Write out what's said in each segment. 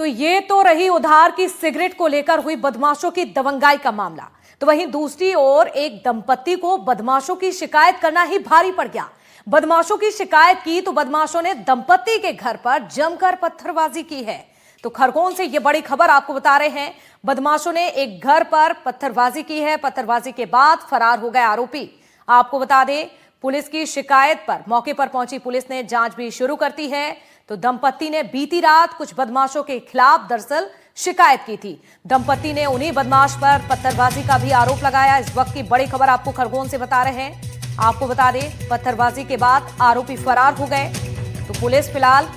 तो ये तो रही उधार की सिगरेट को लेकर हुई बदमाशों की दबंगाई का मामला। तो वहीं दूसरी ओर एक दंपत्ति को बदमाशों की शिकायत करना ही भारी पड़ गया। बदमाशों की शिकायत की तो बदमाशों ने दंपत्ति के घर पर जमकर पत्थरबाजी की है। तो खरगोन से ये बड़ी खबर आपको बता रहे हैं। बदमाशों ने एक घर पर पत्थरबाजी की है। पत्थरबाजी के बाद फरार हो गए आरोपी। आपको बता दें, पुलिस की शिकायत पर मौके पर पहुंची पुलिस ने जांच भी शुरू कर दी है। तो दंपत्ति ने बीती रात कुछ बदमाशों के खिलाफ दरअसल शिकायत की थी। दंपत्ति ने उन्हीं बदमाश पर पत्थरबाजी का भी आरोप लगाया। इस वक्त की बड़ी खबर आपको खरगोन से बता रहे हैं। आपको बता दें, पत्थरबाजी के बाद आरोपी फरार हो गए। तो पुलिस फिलहाल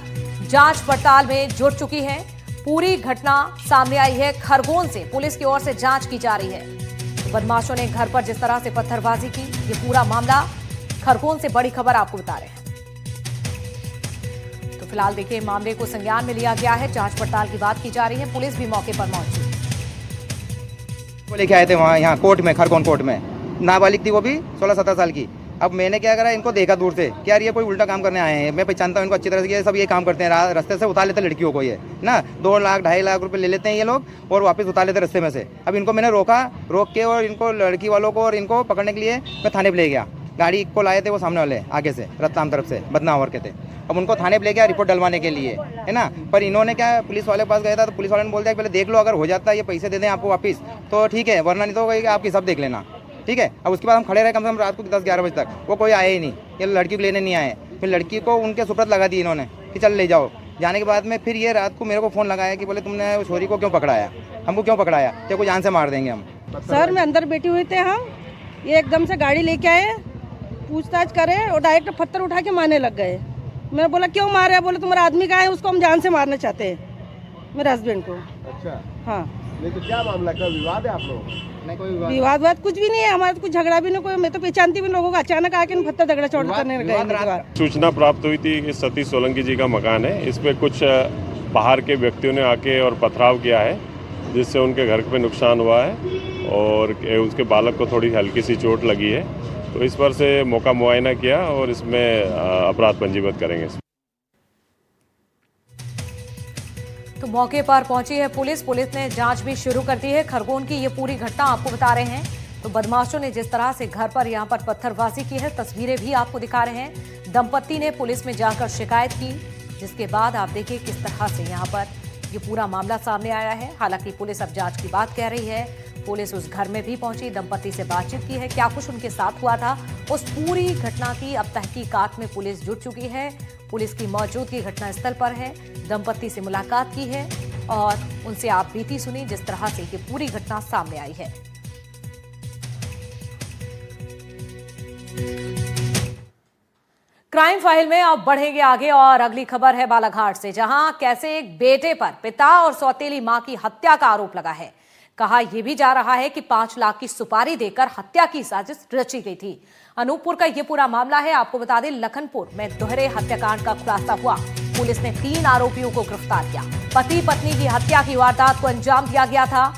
जांच पड़ताल में जुट चुकी है। पूरी घटना सामने आई है खरगोन से। पुलिस की ओर से जांच की जा रही है। तो बदमाशों ने घर पर जिस तरह से पत्थरबाजी की, ये पूरा मामला खरगोन से बड़ी खबर आपको बता रहे हैं। तो फिलहाल देखिए, मामले को संज्ञान में लिया गया है। जांच पड़ताल की बात की जा रही है। पुलिस भी मौके पर पहुंची। वो लेके आए थे वहाँ, यहाँ कोर्ट में, खरगोन कोर्ट में। नाबालिग थी वो भी, 16-17 साल की। अब मैंने क्या करा, इनको देखा दूर से कि यार ये कोई उल्टा काम करने आए हैं। मैं पहचानता हूँ इनको अच्छी तरह से, ये सब ये काम करते हैं। रास्ते से उतार लेते लड़कियों को, ये ना 2 लाख 2.5 लाख रुपए ले लेते हैं ये लोग और वापस उतार लेते रास्ते में से। अब इनको मैंने रोक के और इनको लड़की वालों को और इनको पकड़ने के लिए मैं थाने पर ले गया। गाड़ी को लाए थे वो सामने वाले आगे से, रतलाम तरफ से, बदनावर के थे। अब उनको थाने पे ले गया रिपोर्ट डलवाने के लिए, है ना। पर इन्होंने क्या, पुलिस वाले के पास गया था तो पुलिस वाले ने बोल दिया कि पहले देख लो, अगर हो जाता है ये पैसे दे दें आपको वापस तो ठीक है, वरना नहीं तो आपकी सब देख लेना, ठीक है। अब उसके बाद हम खड़े रहे कम से कम रात को 10-11 बजे तक। वो कोई आया ही नहीं, ये लड़की को लेने नहीं आए। फिर लड़की को उनके सुपुर्द लगा दी इन्होंने कि चल ले जाओ। जाने के बाद में फिर ये रात को मेरे को फ़ोन लगाया कि बोले तुमने उस छोरी को क्यों पकड़ाया, हमको क्यों पकड़ाया, तेरे को जान से मार देंगे हम। सर मैं अंदर बैठी हुई थे, हम ये एकदम से गाड़ी लेके आए, पूछताछ करे और डायरेक्ट पत्थर उठा के मारने लग गए। मैं बोला क्यों मार रहे? बोले तुम्हारा आदमी कहाँ है, उसको हम जान से मारना चाहते हैं, मेरे हस्बैंड को। अच्छा, हाँ। नहीं तो क्या मामला, क्या विवाद है आप लोग? नहीं कोई विवाद कुछ भी नहीं है हमारा, तो कुछ झगड़ा भी नहीं कोई। मैं तो पहचानती भी लोगों को, अचानक आके पत्थर झगड़ा चोट करने लगे। सूचना प्राप्त हुई थी कि सतीश सोलंकी जी का मकान है, इस पे कुछ बाहर के व्यक्तियों ने आके और पथराव किया है, जिससे उनके घर पे नुकसान हुआ है और उसके बालक को थोड़ी हल्की सी चोट लगी है। तो इस पर से मौका मुआयना किया और इसमें अपराध पंजीबद्ध करेंगे। तो मौके पर पहुंची है पुलिस। पुलिस ने जांच भी शुरू कर दी है। खरगोन की ये पूरी घटना आपको बता रहे हैं। तो बदमाशों ने जिस तरह से घर पर यहां पर पत्थरबाजी की है, तस्वीरें भी आपको दिखा रहे हैं। दंपत्ति ने पुलिस में जाकर शिकायत की, जिसके बाद आप देखिए किस तरह से यहां पर ये पूरा मामला सामने आया है। हालांकि पुलिस अब जांच की बात कह रही है। पुलिस उस घर में भी पहुंची, दंपत्ति से बातचीत की है, क्या कुछ उनके साथ हुआ था, उस पूरी घटना की अब तहकीकात में पुलिस जुट चुकी है। पुलिस की मौजूदगी घटनास्थल पर है, दंपत्ति से मुलाकात की है और उनसे आप बीती सुनी, जिस तरह से ये पूरी घटना सामने आई है। क्राइम फाइल में अब बढ़ेंगे आगे और अगली खबर है बालाघाट से, जहां कैसे एक बेटे पर पिता और सौतेली मां की हत्या का आरोप लगा है। कहा यह भी जा रहा है कि 5 लाख की सुपारी देकर हत्या की साजिश रची गई थी। अनूपपुर का यह पूरा मामला है। आपको बता दें, लखनपुर में दोहरे हत्याकांड का खुलासा हुआ। पुलिस ने 3 आरोपियों को गिरफ्तार किया। पति पत्नी की हत्या की वारदात को अंजाम दिया गया था।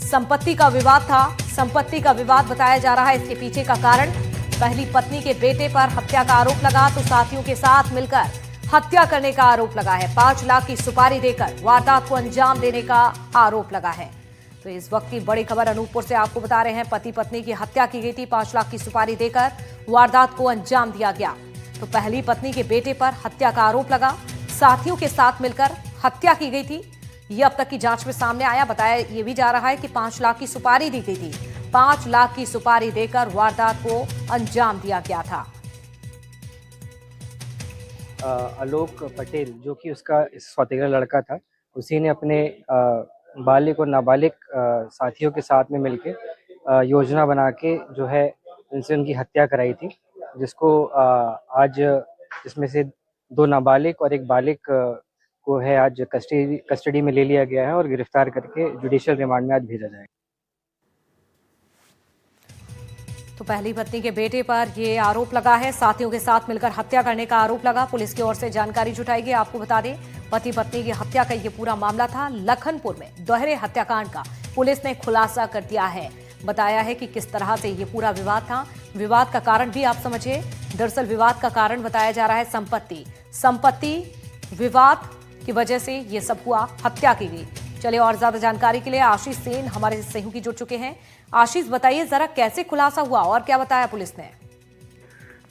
संपत्ति का विवाद था। संपत्ति का विवाद बताया जा रहा है इसके पीछे का कारण। पहली पत्नी के बेटे पर हत्या का आरोप लगा तो साथियों के साथ मिलकर हत्या करने का आरोप लगा है। 5 लाख की सुपारी देकर वारदात को अंजाम देने का आरोप लगा है। तो इस वक्त की बड़ी खबर अनूपपुर से आपको बता रहे हैं। पति पत्नी की हत्या की गई थी। 5 लाख की सुपारी देकर वारदात को अंजाम दिया गया। तो पहली पत्नी के बेटे पर हत्या का आरोप लगा, साथियों के साथ मिलकर हत्या की गई थी। यह अब तक की जांच में सामने आया। बताया यह भी जा रहा है कि 5 लाख की सुपारी दी गई थी। 5 लाख की सुपारी देकर वारदात को अंजाम दिया गया था। आलोक पटेल, जो कि उसका सौतेला लड़का था, उसी ने अपने बालिग और नाबालिग साथियों के साथ में मिलके योजना बना के जो है इनसे उनकी हत्या कराई थी, जिसको आज इसमें से 2 नाबालिग और 1 बालिग को है आज कस्टडी में ले लिया गया है और गिरफ्तार करके जुडिशियल रिमांड में आज भेजा जाएगा। तो पहली पत्नी के बेटे पर यह आरोप लगा है, साथियों के साथ मिलकर हत्या करने का आरोप लगा। पुलिस की ओर से जानकारी जुटाई गई। आपको बता दें, पति पत्नी की हत्या का यह पूरा मामला था। लखनपुर में दोहरे हत्याकांड का पुलिस ने खुलासा कर दिया है। बताया है कि किस तरह से ये पूरा विवाद था। विवाद का कारण भी आप समझिए। दरअसल विवाद का कारण बताया जा रहा है संपत्ति विवाद की वजह से ये सब हुआ, हत्या की गई। चलिए और ज्यादा जानकारी के लिए आशीष सेन हमारे सहयोगी जुड़ चुके हैं। आशीष, बताइए जरा कैसे खुलासा हुआ और क्या बताया पुलिस ने?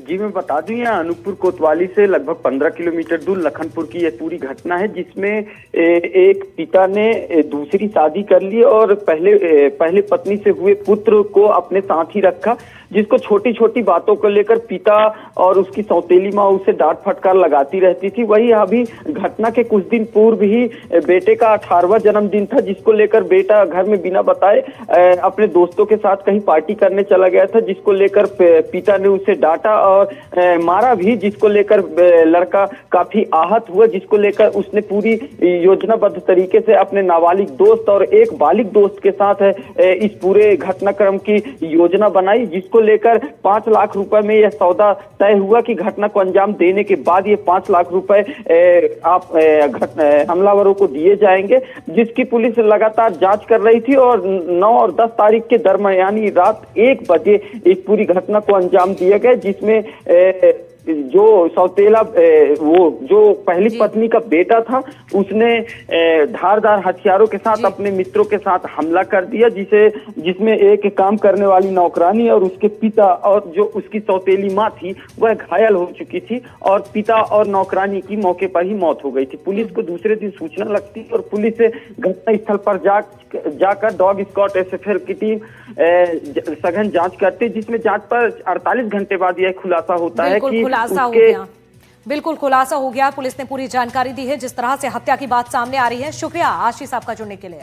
जी मैं बता दूं, यह अनूपपुर कोतवाली से लगभग 15 किलोमीटर दूर लखनपुर की यह पूरी घटना है, जिसमें एक पिता ने दूसरी शादी कर ली और पहले पत्नी से हुए पुत्र को अपने साथ ही रखा, जिसको छोटी छोटी बातों को लेकर पिता और उसकी सौतेली माँ उसे डांट फटकार लगाती रहती थी। वही अभी घटना के कुछ दिन पूर्व ही बेटे का 18वां जन्मदिन था, जिसको लेकर बेटा घर में बिना बताए अपने दोस्तों के साथ कहीं पार्टी करने चला गया था, जिसको लेकर पिता ने उसे डांटा और मारा भी, जिसको लेकर लड़का काफी आहत हुआ, जिसको लेकर उसने पूरी योजनाबद्ध तरीके से अपने नाबालिग दोस्त और एक बालिग दोस्त के साथ इस पूरे घटनाक्रम की योजना बनाई, जिसको लेकर 5 लाख रुपए में यह सौदा तय हुआ कि घटना को अंजाम देने के बाद ये 5 लाख रुपए हमलावरों को दिए जाएंगे, जिसकी पुलिस लगातार जांच कर रही थी और 9 और 10 तारीख के दरमियान यानी रात 1 बजे इस पूरी घटना को अंजाम दिया गया, जिसमें जो सौतेला वो जो पहली पत्नी का बेटा था उसने धारदार हथियारों के साथ अपने मित्रों के साथ हमला कर दिया, जिसमें एक काम करने वाली नौकरानी और उसके पिता और जो उसकी सौतेली माँ थी वह घायल हो चुकी थी और पिता और नौकरानी की मौके पर ही मौत हो गई थी। पुलिस को दूसरे दिन सूचना लगती और पुलिस घटना स्थल पर जाकर डॉग स्क्वाड एसएफएल की टीम सघन जांच करती, जिसमें जांच पर 48 घंटे बाद यह खुलासा होता है कि खुलासा हो गया। बिल्कुल खुलासा हो गया। पुलिस ने पूरी जानकारी दी है। जिस तरह से हत्या की बात सामने आ रही है। शुक्रिया आशीष आपका जुड़ने के लिए।